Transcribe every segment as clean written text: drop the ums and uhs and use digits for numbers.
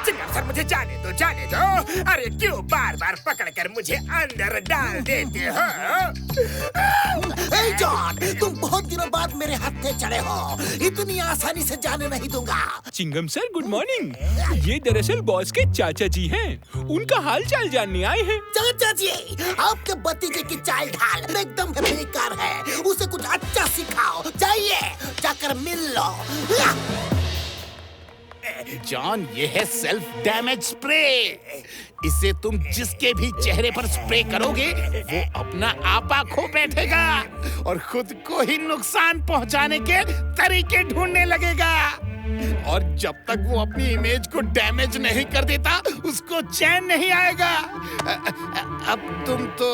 Chingam sir मुझे जाने दो। अरे क्यों बार बार पकड़कर मुझे अंदर डाल देते हो? जॉन, तुम बहुत दिनों बाद मेरे हत्थे चढ़े हो। इतनी आसानी से जाने नहीं दूंगा। Chingum sir good morning. ये दरअसल बॉस के चाचा जी हैं। उनका हाल चाल जानने आए हैं। चाचा जी, आपके भतीजे की चाल ढाल एकदम बेकार है। उसे कुछ अच्छा सिखाओ। जाइए, जाकर मिल लो। जॉन, ये है सेल्फ डैमेज स्प्रे। इसे तुम जिसके भी चेहरे पर स्प्रे करोगे वो अपना आपा खो बैठेगा और खुद को ही नुकसान पहुंचाने के तरीके ढूंढने लगेगा। और जब तक वो अपनी इमेज को डैमेज नहीं कर देता उसको चैन नहीं आएगा। अब तुम तो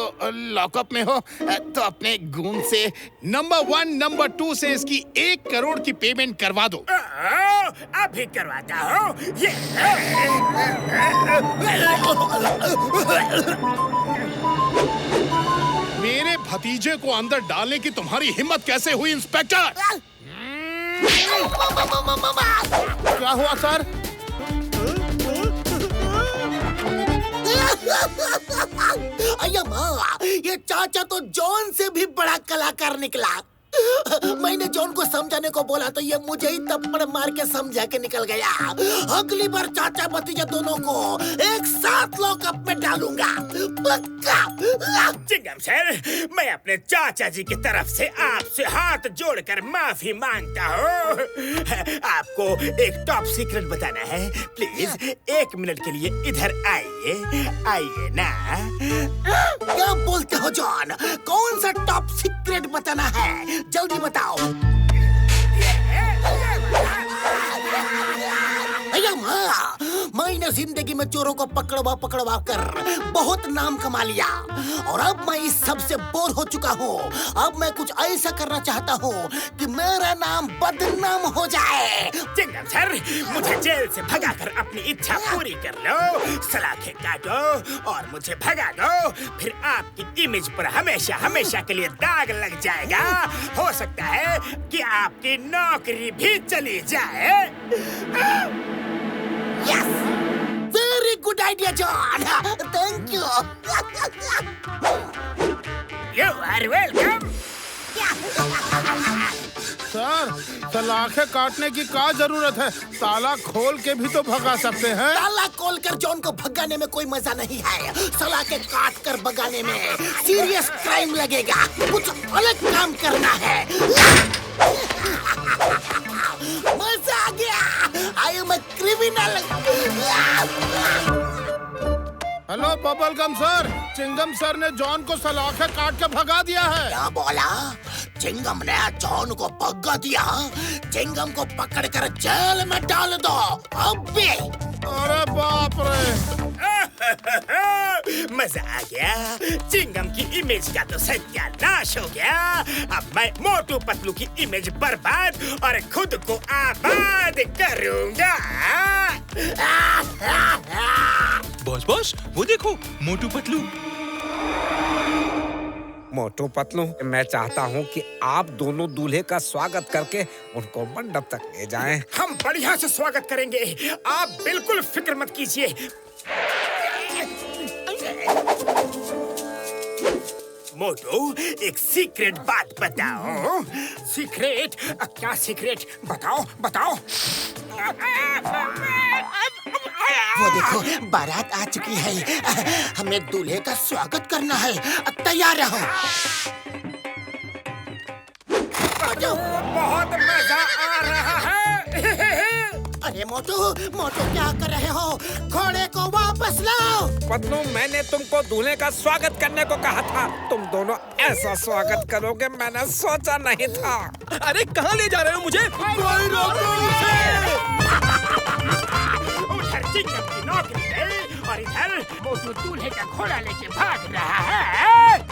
लॉकअप में हो, तो अपने गून से नंबर 1 नंबर 2 से इसकी 1 करोड़ की पेमेंट करवा दो। अभी करवाता हूँ। ये मेरे भतीजे को अंदर डालने की तुम्हारी हिम्मत कैसे हुई इंस्पेक्टर? क्या हुआ सर? अय्या माँ, ये चाचा तो जॉन से भी बड़ा कलाकार निकला। मैंने जॉन को समझाने को बोला तो ये मुझे ही थप्पड़ मार के समझा के निकल गया। अगली बार चाचा भतीजा दोनों को एक साथ लॉकअप में डालूंगा, पक्का। चिंगम सर, मैं अपने चाचा जी की तरफ से आपसे हाथ जोड़कर माफी मांगता हूँ। आपको एक टॉप सीक्रेट बताना है। प्लीज 1 मिनट के लिए इधर आइए ना। क्या बोलते हो जॉन? कौन सा टॉप सीक्रेट बताना है? जल्दी बताओ। अय्या माँ, मैंने जिंदगी में चोरों को पकड़वा कर बहुत नाम कमा लिया और अब मैं इस सब से बोर हो चुका हूँ। अब मैं कुछ ऐसा करना चाहता हूँ कि मेरा नाम बदनाम हो जाए। चिंगम सर, मुझे जेल से भगाकर अपनी इच्छा पूरी कर लो। सलाखें काटो और मुझे भगा दो, फिर आपकी इमेज पर हमेशा के लिए दाग लग जाएगा। हो सकता है कि आपकी नौकरी भी चली जाए। Yes! Very good idea, John. Thank you. You are welcome. Sir, सलाखें काटने की क्या जरूरत है? ताला खोल के भी तो भगा सकते हैं। ताला खोलकर जॉन को भगाने में कोई मजा नहीं है। सलाखें काट कर भगाने में सीरियस क्राइम लगेगा। कुछ अलग काम करना है। मजा आ गया। I am a criminal. Hello bubblegum sir, Chingum sir ने जॉन को सलाखें काट के भगा दिया है। क्या बोला? चिंगम ने जॉन को भगा दिया? चिंगम को पकड़कर जेल में डाल दो अभी। अरे बाप रे! मजा आ गया। चिंगम की इमेज का तो सत्यानाश हो गया। अब मैं मोटू पतलू की इमेज बर्बाद और खुद को आबाद करूंगा। बॉस वो देखो मोटू पतलू। मोटू पतलू, मैं चाहता हूँ कि आप दोनों दूल्हे का स्वागत करके उनको मंडप तक ले जाएं। हम बढ़िया से स्वागत करेंगे, आप बिल्कुल फिक्र मत कीजिए। मोटू, एक सीक्रेट बात बताओ। सीक्रेट? क्या सीक्रेट? बताओ। वो देखो, बारात आ चुकी है। हमें दूल्हे का स्वागत करना है। तैयार रहो। बहुत मजा आ रहा है। अरे मोटू क्या कर रहे हो? घोड़े को वापस लाओ। पतलू, मैंने तुमको दूल्हे का स्वागत करने को कहा था। तुम दोनों ऐसा स्वागत करोगे मैंने सोचा नहीं था। अरे कहाँ ले जा रहे हो मुझे? कोई रोको मुझे। उधर चिंगम की नौकरी गई और इधर मोटू दूल्हे का घोड़ा लेके भाग रहा है।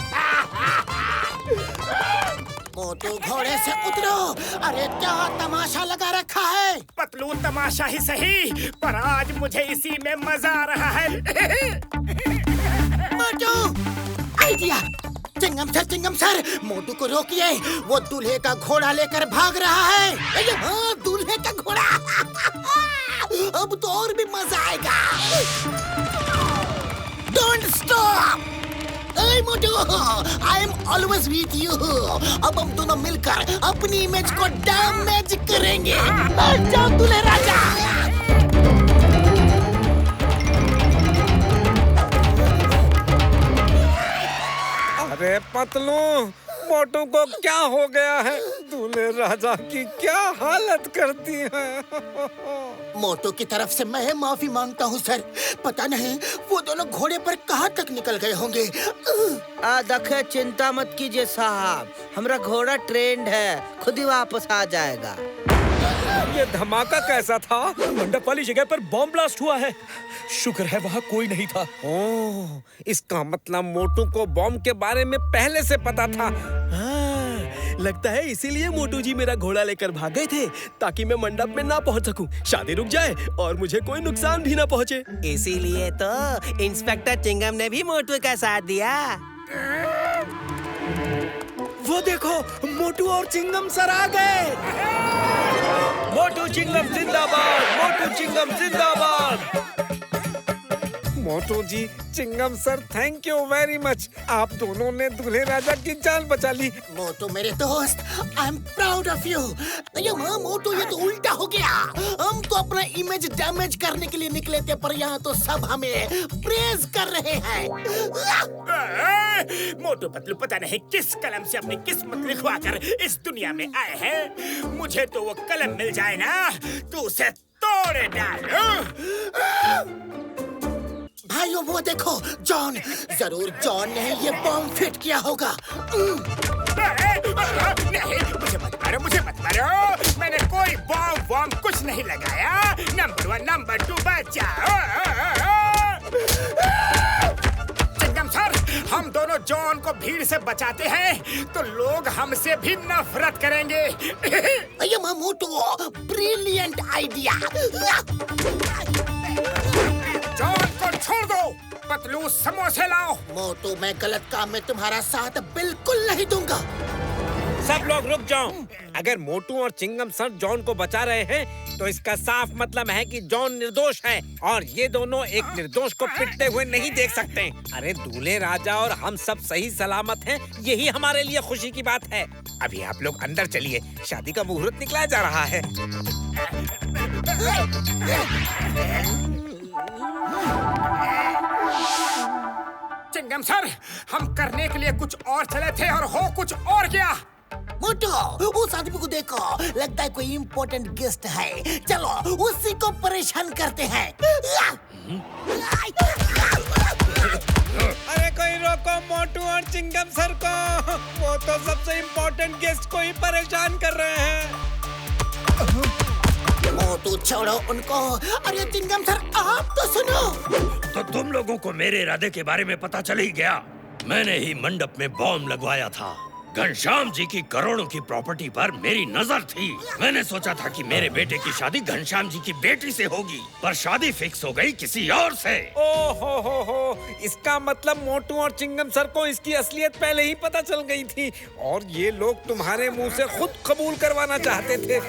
मोटू घोड़े से उतरो। अरे क्या तमाशा लगा रखा है? पतलू, तमाशा ही सही, पर आज मुझे इसी में मजा आ रहा है। मोटू, आइडिया। चिंगम सर, मोटू को रोकिए। वो दूल्हे का घोड़ा लेकर भाग रहा है। हाँ, दूल्हे का घोड़ा। अब तो और भी मजा आएगा। Don't stop. Hey Motu, I am always with you। अब हम दोनों मिलकर अपनी इमेज को डैमेज करेंगे। जाओ दूल्हे राजा। अरे पतलू, मोटू को क्या हो गया है? दूल्हे राजा की क्या हालत करती है। मोटू की तरफ से मैं माफी मांगता हूँ सर। पता नहीं वो दोनों घोड़े पर कहाँ तक निकल गए होंगे। देखिए, चिंता मत कीजिए साहब, हमारा घोड़ा ट्रेंड है, खुद ही वापस आ जाएगा। ये धमाका कैसा था? मंडप वाली जगह पर बॉम्ब ब्लास्ट हुआ है। शुक्र है वहाँ कोई नहीं था। ओह, इसका मतलब मोटू को बॉम्ब के बारे में पहले से पता था। हाँ, लगता है इसीलिए मोटू जी मेरा घोड़ा लेकर भाग गए थे, ताकि मैं मंडप में ना पहुँच सकूं, शादी रुक जाए और मुझे कोई नुकसान भी ना पहुँचे। इसीलिए तो इंस्पेक्टर चिंगम ने भी मोटू का साथ दिया। वो देखो, मोटू और चिंगम सर आ गए। मोटू चिंगम जिंदाबाद, मोटू चिंगम जिंदाबाद। Motu ji, Chingam sir, thank you very much. आप दोनों ने दूल्हे राजा की जान बचा ली। मोटू मेरे दोस्त, I am proud of you. Motu, ये तो उल्टा हो गया। हम तो अपना इमेज डैमेज करने के लिए निकले थे, पर यहाँ तो सब हमें प्रेज कर रहे हैं। मोटू पतलू पता नहीं किस कलम से अपनी किस्मत लिखवा कर इस दुनिया में आए हैं। मुझे तो वो कलम मिल जाए ना, तो उसे तोड़ डालो। भाइयों वो देखो, जॉन, जरूर जॉन ने ये बॉम्ब फिट किया होगा। नहीं, मुझे मत मारो। मैंने कोई बॉम्ब कुछ नहीं लगाया। नंबर 1, नंबर 2 बचाओ। चिंगम सर, हम दोनों जॉन को भीड़ से बचाते हैं तो लोग हमसे भी नफरत करेंगे। मोटू, ब्रिलियंट आइडिया। जॉन को छोड़ दो, पतलू समोसे लाओ। मोटू, मैं गलत काम में तुम्हारा साथ बिल्कुल नहीं दूंगा। सब लोग रुक जाओ। अगर मोटू और चिंगम सर जॉन को बचा रहे हैं, तो इसका साफ मतलब है कि जॉन निर्दोष है और ये दोनों एक निर्दोष को पिटते हुए नहीं देख सकते। अरे दूल्हे राजा और हम सब सही सलामत हैं, यही हमारे लिए खुशी की बात है। अभी आप लोग अंदर चलिए, शादी का मुहूर्त निकला जा रहा है। चिंगम सर, हम करने के लिए कुछ और चले थे और हो कुछ और गया। मोटू, उस आदमी को देखो, लगता है कोई इम्पोर्टेंट गेस्ट है। चलो उसी को परेशान करते हैं। अरे कोई रोको मोटू और चिंगम सर को, वो तो सबसे इम्पोर्टेंट गेस्ट को ही परेशान कर रहे हैं। मोटू छोड़ो उनको। अरे चिंगम सर, आप तो सुनो। तो तुम लोगों को मेरे इरादे के बारे में पता चल ही गया। मैंने ही मंडप में बॉम्ब लगवाया था। घनश्याम जी की करोड़ों की प्रॉपर्टी पर मेरी नजर थी। मैंने सोचा था कि मेरे बेटे की शादी घनश्याम जी की बेटी से होगी, पर शादी फिक्स हो गई किसी और से। हो, इसका मतलब मोटू और चिंगम सर को इसकी असलियत पहले ही पता चल गई थी और ये लोग तुम्हारे मुंह से खुद कबूल करवाना चाहते थे।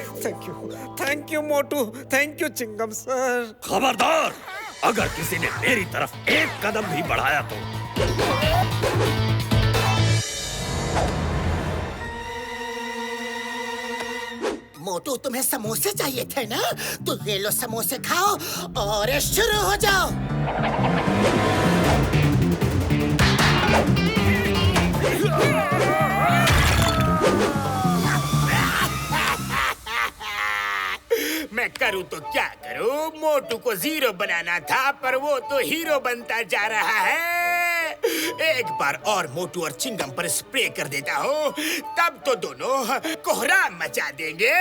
Thank you Motu, thank you Chingum sir. खबरदार, अगर किसी ने मेरी तरफ एक कदम भी बढ़ाया तो। मोटू, तुम्हें समोसे चाहिए थे ना? तो ये लो समोसे खाओ और शुरू हो जाओ। मैं करूँ तो क्या करूँ? मोटू को जीरो बनाना था, पर वो तो हीरो बनता जा रहा है। एक बार और मोटू और चिंगम पर स्प्रे कर देता हूँ, तब तो दोनों कोहराम मचा देंगे।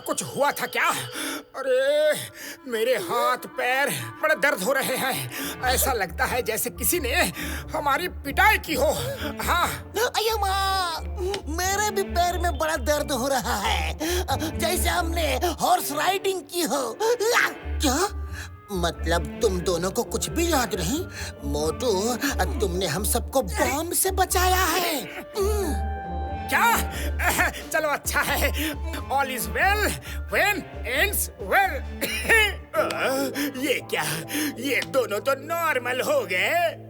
कुछ हुआ था क्या? अरे मेरे हाथ पैर बड़े दर्द हो रहे हैं। ऐसा लगता है जैसे किसी ने हमारी पिटाई की हो। हाँ, अय्या माँ, मेरे भी पैर में बड़ा दर्द हो रहा है, जैसे हमने हॉर्स राइडिंग की हो। क्या? मतलब तुम दोनों को कुछ भी याद नहीं? मोटू, तुमने हम सबको बॉम्ब से बचाया है। क्या? चलो अच्छा है। All is well when ends well. ये क्या? ये दोनों तो नॉर्मल हो गए।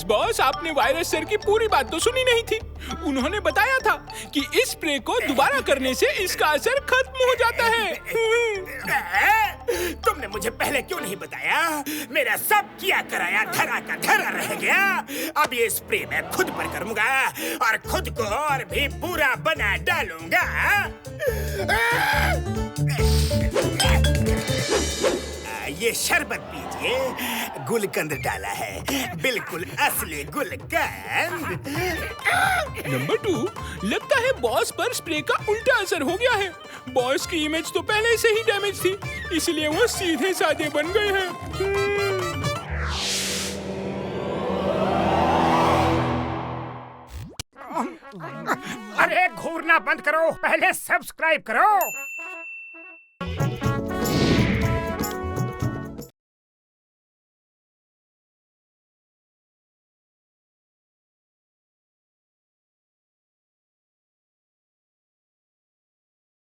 बॉस आपने वायरस सर की पूरी बात तो सुनी नहीं थी। उन्होंने बताया था कि इस स्प्रे को दोबारा करने से इसका असर खत्म हो जाता है। तुमने मुझे पहले क्यों नहीं बताया? मेरा सब किया कराया धरा का धरा रह गया। अब ये स्प्रे मैं खुद पर करूंगा और खुद को और भी बुरा बना डालूंगा। ये शरबत पीजिए, गुलकंद डाला है, बिल्कुल असली गुलकंद। नंबर 2, लगता है बॉस पर स्प्रे का उल्टा असर हो गया है। बॉस की इमेज तो पहले से ही डैमेज थी, इसलिए वो सीधे साधे बन गए हैं। अरे घूरना बंद करो, पहले सब्सक्राइब करो।